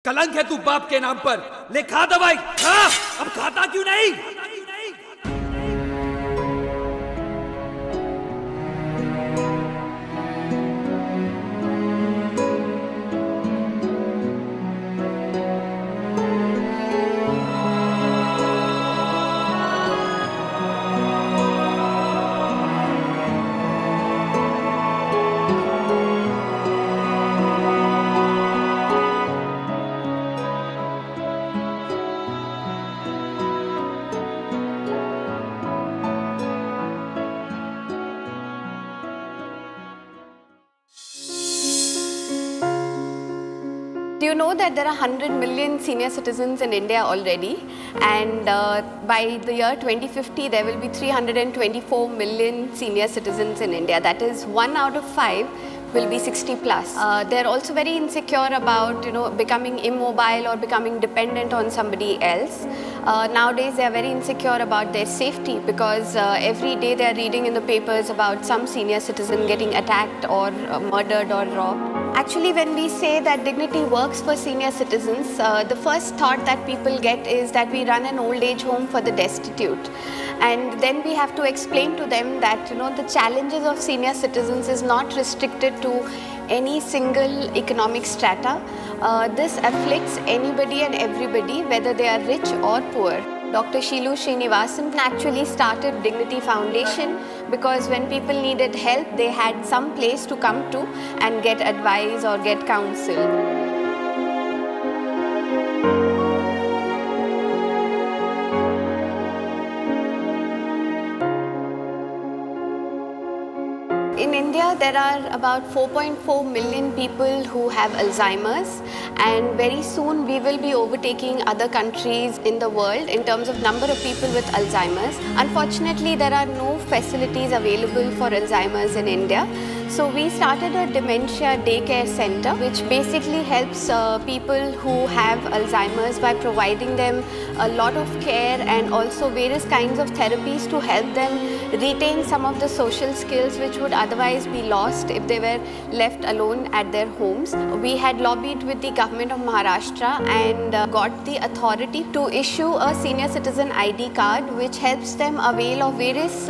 कलंक है तू बाप के नाम पर। ले खा दवाई, खा। अब खाता क्यों नहीं? Do you know that there are 100 million senior citizens in India already, and by the year 2050 there will be 324 million senior citizens in India. That is 1 out of 5 will be 60 plus. They're also very insecure about becoming immobile or becoming dependent on somebody else. Nowadays they are very insecure about their safety because every day they are reading in the papers about some senior citizen getting attacked or murdered or robbed. Actually, when we say that Dignity works for senior citizens, the first thought that people get is that we run an old age home for the destitute. And then we have to explain to them that the challenges of senior citizens is not restricted to any single economic strata. This afflicts anybody and everybody, whether they are rich or poor. Dr. Sheelu Srinivasan actually started Dignity Foundation because when people needed help, they had some place to come to and get advice or get counsel. In India, there are about 4.4 million people who have Alzheimer's, and very soon we will be overtaking other countries in the world in terms of number of people with Alzheimer's. Unfortunately, there are no facilities available for Alzheimer's in India. So we started a dementia daycare center which basically helps people who have Alzheimer's by providing them a lot of care and also various kinds of therapies to help them retain some of the social skills which would otherwise be lost if they were left alone at their homes. We had lobbied with the government of Maharashtra and got the authority to issue a senior citizen ID card which helps them avail of various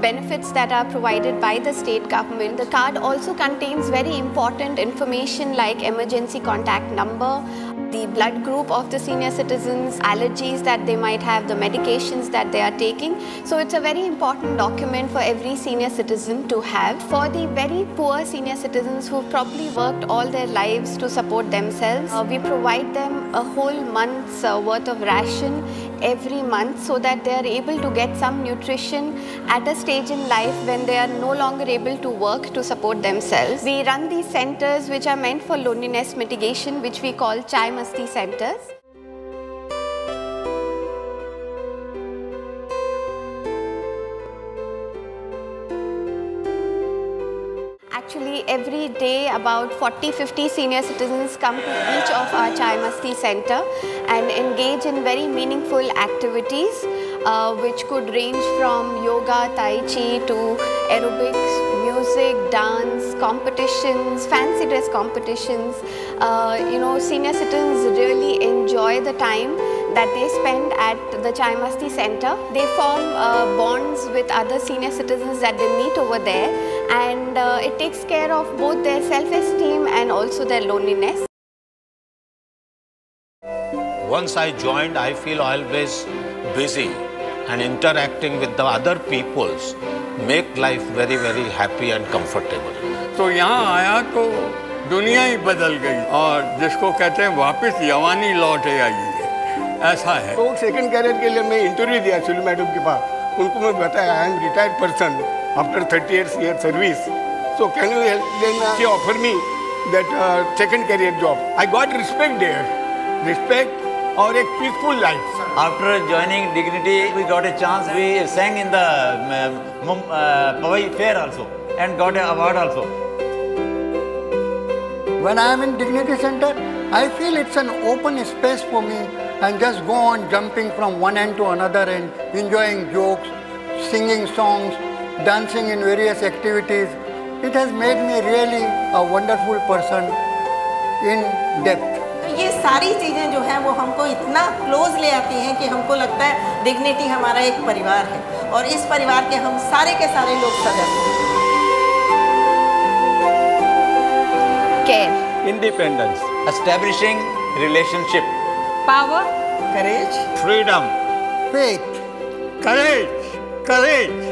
benefits that are provided by the state government. The card also contains very important information like emergency contact number, the blood group of the senior citizens, allergies that they might have, the medications that they are taking. So it's a very important document for every senior citizen to have. For the very poor senior citizens who probably worked all their lives to support themselves, we provide them a whole month's worth of ration every month so that they are able to get some nutrition at a stage in life when they are no longer able to work to support themselves. We run these centers which are meant for loneliness mitigation, which we call Chai Masti centers. Actually, every day about 40-50 senior citizens come to each of our Chai Masti center and engage in very meaningful activities which could range from yoga, tai chi to aerobics, music, dance, competitions, fancy dress competitions. Senior citizens really enjoy the time that they spend at the Chai Masti center. They form bonds with other senior citizens that they meet over there, and it takes care of both their self-esteem and also their loneliness. Once I joined, I feel always busy and interacting with the other peoples make life very, very happy and comfortable. तो यहाँ आया तो दुनिया ही बदल गई और जिसको कहते हैं वापस जवानी लौटे आई ऐसा है। तो सेकंड कैरियर के लिए मैं इंटरव्यू दिया सुलू मैडम के पास, उनको मैं बताया I am retired person after 38 years service, so can you help, then she offer me that second career job. I got respect there, respect और एक peaceful life. After joining Dignity, we got a chance. We sang in the Powai Fair also and got an award also. When I am in Dignity Center, I feel it's an open space for me and just go on jumping from one end to another and enjoying jokes, singing songs, dancing in various activities. It has made me really a wonderful person in depth. ये सारी चीज़ें जो हैं वो हमको इतना close ले आती हैं कि हमको लगता है डिग्निटी हमारा एक परिवार है और इस परिवार के हम सारे के सारे लोग सदस्य हैं। Care. Independence. Establishing relationship. Power. Courage. Freedom. Faith. Courage. Courage.